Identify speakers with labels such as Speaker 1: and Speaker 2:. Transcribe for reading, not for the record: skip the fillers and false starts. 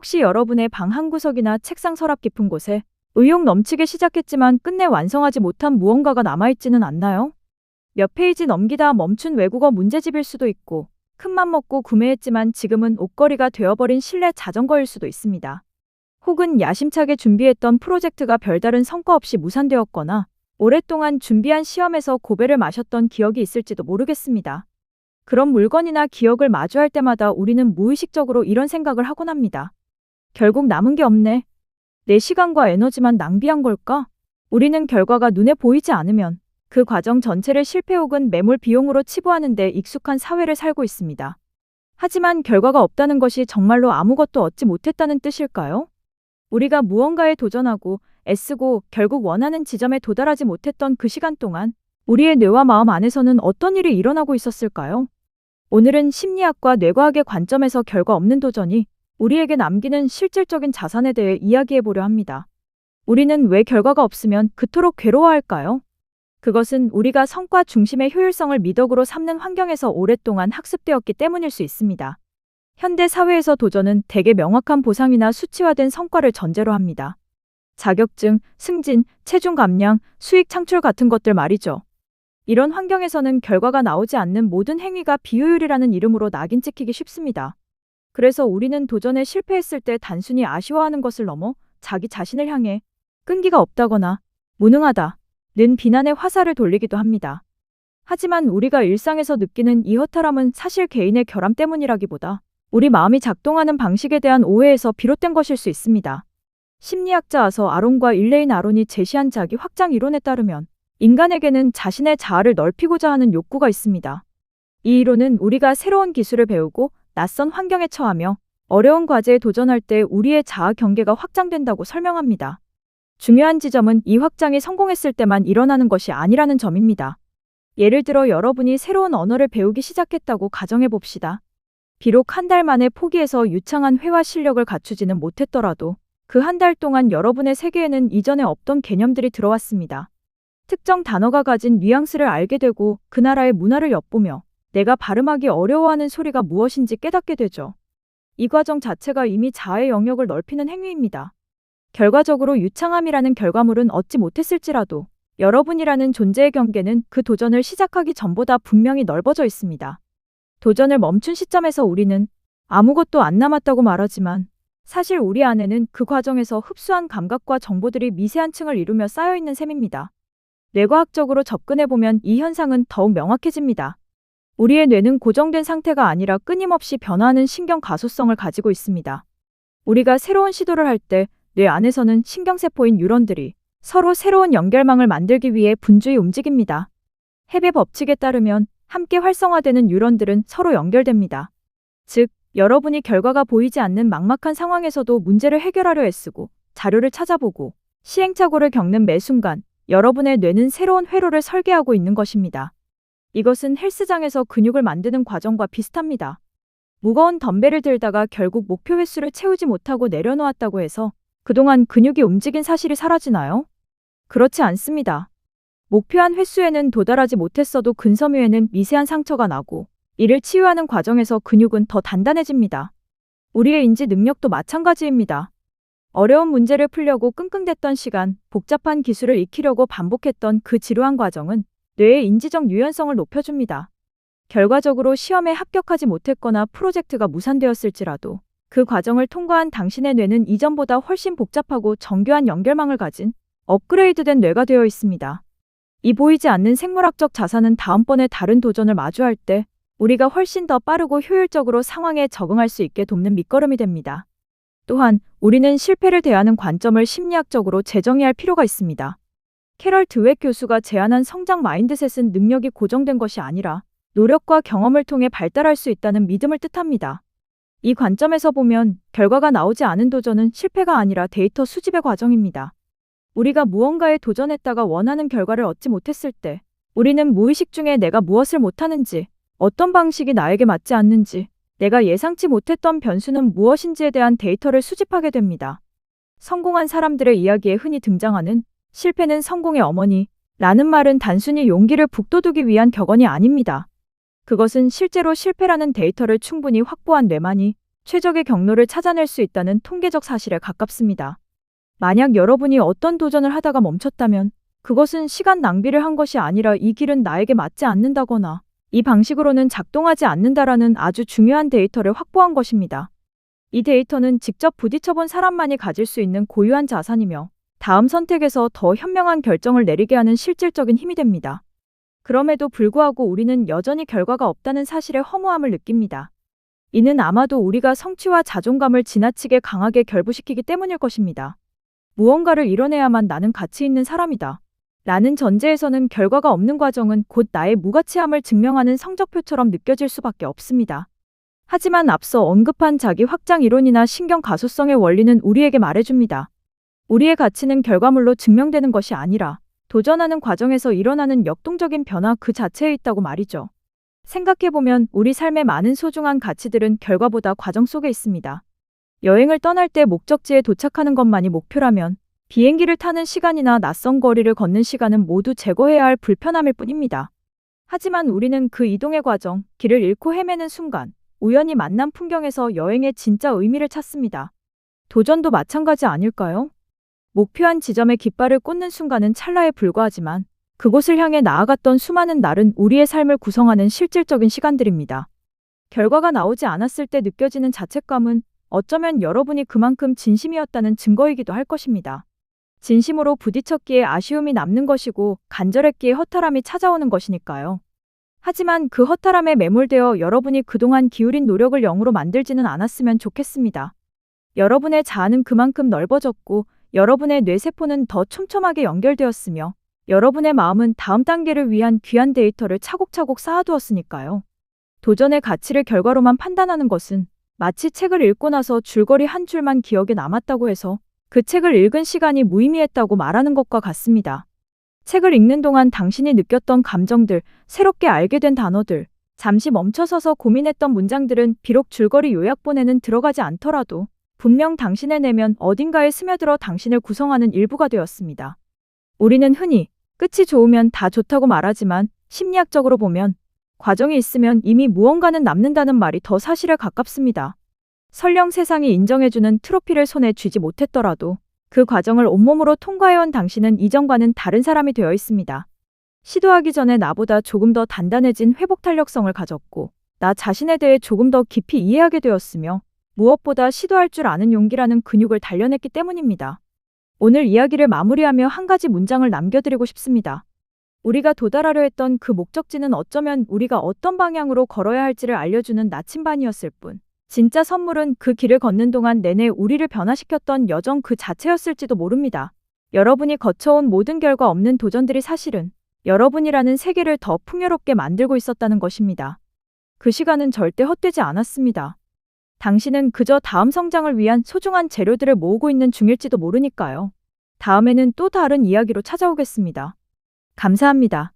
Speaker 1: 혹시 여러분의 방 한구석이나 책상 서랍 깊은 곳에 의욕 넘치게 시작했지만 끝내 완성하지 못한 무언가가 남아있지는 않나요? 몇 페이지 넘기다 멈춘 외국어 문제집일 수도 있고, 큰맘 먹고 구매했지만 지금은 옷걸이가 되어버린 실내 자전거일 수도 있습니다. 혹은 야심차게 준비했던 프로젝트가 별다른 성과 없이 무산되었거나, 오랫동안 준비한 시험에서 고배를 마셨던 기억이 있을지도 모르겠습니다. 그런 물건이나 기억을 마주할 때마다 우리는 무의식적으로 이런 생각을 하곤 합니다. 결국 남은 게 없네. 내 시간과 에너지만 낭비한 걸까? 우리는 결과가 눈에 보이지 않으면 그 과정 전체를 실패 혹은 매몰 비용으로 치부하는 데 익숙한 사회를 살고 있습니다. 하지만 결과가 없다는 것이 정말로 아무것도 얻지 못했다는 뜻일까요? 우리가 무언가에 도전하고 애쓰고 결국 원하는 지점에 도달하지 못했던 그 시간 동안 우리의 뇌와 마음 안에서는 어떤 일이 일어나고 있었을까요? 오늘은 심리학과 뇌과학의 관점에서 결과 없는 도전이 우리에게 남기는 실질적인 자산에 대해 이야기해 보려 합니다. 우리는 왜 결과가 없으면 그토록 괴로워할까요? 그것은 우리가 성과 중심의 효율성을 미덕으로 삼는 환경에서 오랫동안 학습되었기 때문일 수 있습니다. 현대 사회에서 도전은 대개 명확한 보상이나 수치화된 성과를 전제로 합니다. 자격증, 승진, 체중 감량, 수익 창출 같은 것들 말이죠. 이런 환경에서는 결과가 나오지 않는 모든 행위가 비효율이라는 이름으로 낙인 찍히기 쉽습니다. 그래서 우리는 도전에 실패했을 때 단순히 아쉬워하는 것을 넘어 자기 자신을 향해 끈기가 없다거나 무능하다 는 비난의 화살을 돌리기도 합니다. 하지만 우리가 일상에서 느끼는 이 허탈함은 사실 개인의 결함 때문이라기보다 우리 마음이 작동하는 방식에 대한 오해에서 비롯된 것일 수 있습니다. 심리학자 아서 아론과 일레인 아론이 제시한 자기 확장 이론에 따르면 인간에게는 자신의 자아를 넓히고자 하는 욕구가 있습니다. 이 이론은 우리가 새로운 기술을 배우고 낯선 환경에 처하며 어려운 과제에 도전할 때 우리의 자아 경계가 확장된다고 설명합니다. 중요한 지점은 이 확장이 성공했을 때만 일어나는 것이 아니라는 점입니다. 예를 들어 여러분이 새로운 언어를 배우기 시작했다고 가정해 봅시다. 비록 한 달 만에 포기해서 유창한 회화 실력을 갖추지는 못했더라도 그 한 달 동안 여러분의 세계에는 이전에 없던 개념들이 들어왔습니다. 특정 단어가 가진 뉘앙스를 알게 되고 그 나라의 문화를 엿보며 내가 발음하기 어려워하는 소리가 무엇인지 깨닫게 되죠. 이 과정 자체가 이미 자아의 영역을 넓히는 행위입니다. 결과적으로 유창함이라는 결과물은 얻지 못했을지라도 여러분이라는 존재의 경계는 그 도전을 시작하기 전보다 분명히 넓어져 있습니다. 도전을 멈춘 시점에서 우리는 아무것도 안 남았다고 말하지만 사실 우리 안에는 그 과정에서 흡수한 감각과 정보들이 미세한 층을 이루며 쌓여있는 셈입니다. 뇌과학적으로 접근해보면 이 현상은 더욱 명확해집니다. 우리의 뇌는 고정된 상태가 아니라 끊임없이 변화하는 신경 가소성을 가지고 있습니다. 우리가 새로운 시도를 할 때 뇌 안에서는 신경세포인 뉴런들이 서로 새로운 연결망을 만들기 위해 분주히 움직입니다. 헤베 법칙에 따르면 함께 활성화되는 뉴런들은 서로 연결됩니다. 즉, 여러분이 결과가 보이지 않는 막막한 상황에서도 문제를 해결하려 애쓰고 자료를 찾아보고 시행착오를 겪는 매 순간 여러분의 뇌는 새로운 회로를 설계하고 있는 것입니다. 이것은 헬스장에서 근육을 만드는 과정과 비슷합니다. 무거운 덤벨을 들다가 결국 목표 횟수를 채우지 못하고 내려놓았다고 해서 그동안 근육이 움직인 사실이 사라지나요? 그렇지 않습니다. 목표한 횟수에는 도달하지 못했어도 근섬유에는 미세한 상처가 나고 이를 치유하는 과정에서 근육은 더 단단해집니다. 우리의 인지 능력도 마찬가지입니다. 어려운 문제를 풀려고 끙끙댔던 시간, 복잡한 기술을 익히려고 반복했던 그 지루한 과정은 뇌의 인지적 유연성을 높여줍니다. 결과적으로 시험에 합격하지 못했거나 프로젝트가 무산되었을지라도 그 과정을 통과한 당신의 뇌는 이전보다 훨씬 복잡하고 정교한 연결망을 가진 업그레이드된 뇌가 되어 있습니다. 이 보이지 않는 생물학적 자산은 다음번에 다른 도전을 마주할 때 우리가 훨씬 더 빠르고 효율적으로 상황에 적응할 수 있게 돕는 밑거름이 됩니다. 또한 우리는 실패를 대하는 관점을 심리학적으로 재정의할 필요가 있습니다. 캐럴 드웨 교수가 제안한 성장 마인드셋은 능력이 고정된 것이 아니라 노력과 경험을 통해 발달할 수 있다는 믿음을 뜻합니다. 이 관점에서 보면 결과가 나오지 않은 도전은 실패가 아니라 데이터 수집의 과정입니다. 우리가 무언가에 도전했다가 원하는 결과를 얻지 못했을 때 우리는 무의식 중에 내가 무엇을 못하는지, 어떤 방식이 나에게 맞지 않는지, 내가 예상치 못했던 변수는 무엇인지에 대한 데이터를 수집하게 됩니다. 성공한 사람들의 이야기에 흔히 등장하는 실패는 성공의 어머니 라는 말은 단순히 용기를 북돋우기 위한 격언이 아닙니다. 그것은 실제로 실패라는 데이터를 충분히 확보한 뇌만이 최적의 경로를 찾아낼 수 있다는 통계적 사실에 가깝습니다. 만약 여러분이 어떤 도전을 하다가 멈췄다면 그것은 시간 낭비를 한 것이 아니라 이 길은 나에게 맞지 않는다거나 이 방식으로는 작동하지 않는다라는 아주 중요한 데이터를 확보한 것입니다. 이 데이터는 직접 부딪혀본 사람만이 가질 수 있는 고유한 자산이며 다음 선택에서 더 현명한 결정을 내리게 하는 실질적인 힘이 됩니다. 그럼에도 불구하고 우리는 여전히 결과가 없다는 사실에 허무함을 느낍니다. 이는 아마도 우리가 성취와 자존감을 지나치게 강하게 결부시키기 때문일 것입니다. 무언가를 이뤄내야만 나는 가치 있는 사람이다. 라는 전제에서는 결과가 없는 과정은 곧 나의 무가치함을 증명하는 성적표처럼 느껴질 수밖에 없습니다. 하지만 앞서 언급한 자기 확장 이론이나 신경 가소성의 원리는 우리에게 말해줍니다. 우리의 가치는 결과물로 증명되는 것이 아니라 도전하는 과정에서 일어나는 역동적인 변화 그 자체에 있다고 말이죠. 생각해보면 우리 삶의 많은 소중한 가치들은 결과보다 과정 속에 있습니다. 여행을 떠날 때 목적지에 도착하는 것만이 목표라면 비행기를 타는 시간이나 낯선 거리를 걷는 시간은 모두 제거해야 할 불편함일 뿐입니다. 하지만 우리는 그 이동의 과정, 길을 잃고 헤매는 순간, 우연히 만난 풍경에서 여행의 진짜 의미를 찾습니다. 도전도 마찬가지 아닐까요? 목표한 지점에 깃발을 꽂는 순간은 찰나에 불과하지만 그곳을 향해 나아갔던 수많은 날은 우리의 삶을 구성하는 실질적인 시간들입니다. 결과가 나오지 않았을 때 느껴지는 자책감은 어쩌면 여러분이 그만큼 진심이었다는 증거이기도 할 것입니다. 진심으로 부딪혔기에 아쉬움이 남는 것이고 간절했기에 허탈함이 찾아오는 것이니까요. 하지만 그 허탈함에 매몰되어 여러분이 그동안 기울인 노력을 0으로 만들지는 않았으면 좋겠습니다. 여러분의 자아는 그만큼 넓어졌고 여러분의 뇌세포는 더 촘촘하게 연결되었으며 여러분의 마음은 다음 단계를 위한 귀한 데이터를 차곡차곡 쌓아두었으니까요. 도전의 가치를 결과로만 판단하는 것은 마치 책을 읽고 나서 줄거리 한 줄만 기억에 남았다고 해서 그 책을 읽은 시간이 무의미했다고 말하는 것과 같습니다. 책을 읽는 동안 당신이 느꼈던 감정들, 새롭게 알게 된 단어들, 잠시 멈춰서서 고민했던 문장들은 비록 줄거리 요약본에는 들어가지 않더라도 분명 당신의 내면 어딘가에 스며들어 당신을 구성하는 일부가 되었습니다. 우리는 흔히 끝이 좋으면 다 좋다고 말하지만 심리학적으로 보면 과정이 있으면 이미 무언가는 남는다는 말이 더 사실에 가깝습니다. 설령 세상이 인정해주는 트로피를 손에 쥐지 못했더라도 그 과정을 온몸으로 통과해온 당신은 이전과는 다른 사람이 되어 있습니다. 시도하기 전에 나보다 조금 더 단단해진 회복 탄력성을 가졌고 나 자신에 대해 조금 더 깊이 이해하게 되었으며 무엇보다 시도할 줄 아는 용기라는 근육을 단련했기 때문입니다. 오늘 이야기를 마무리하며 한 가지 문장을 남겨드리고 싶습니다. 우리가 도달하려 했던 그 목적지는 어쩌면 우리가 어떤 방향으로 걸어야 할지를 알려주는 나침반이었을 뿐, 진짜 선물은 그 길을 걷는 동안 내내 우리를 변화시켰던 여정 그 자체였을지도 모릅니다. 여러분이 거쳐온 모든 결과 없는 도전들이 사실은 여러분이라는 세계를 더 풍요롭게 만들고 있었다는 것입니다. 그 시간은 절대 헛되지 않았습니다. 당신은 그저 다음 성장을 위한 소중한 재료들을 모으고 있는 중일지도 모르니까요. 다음에는 또 다른 이야기로 찾아오겠습니다. 감사합니다.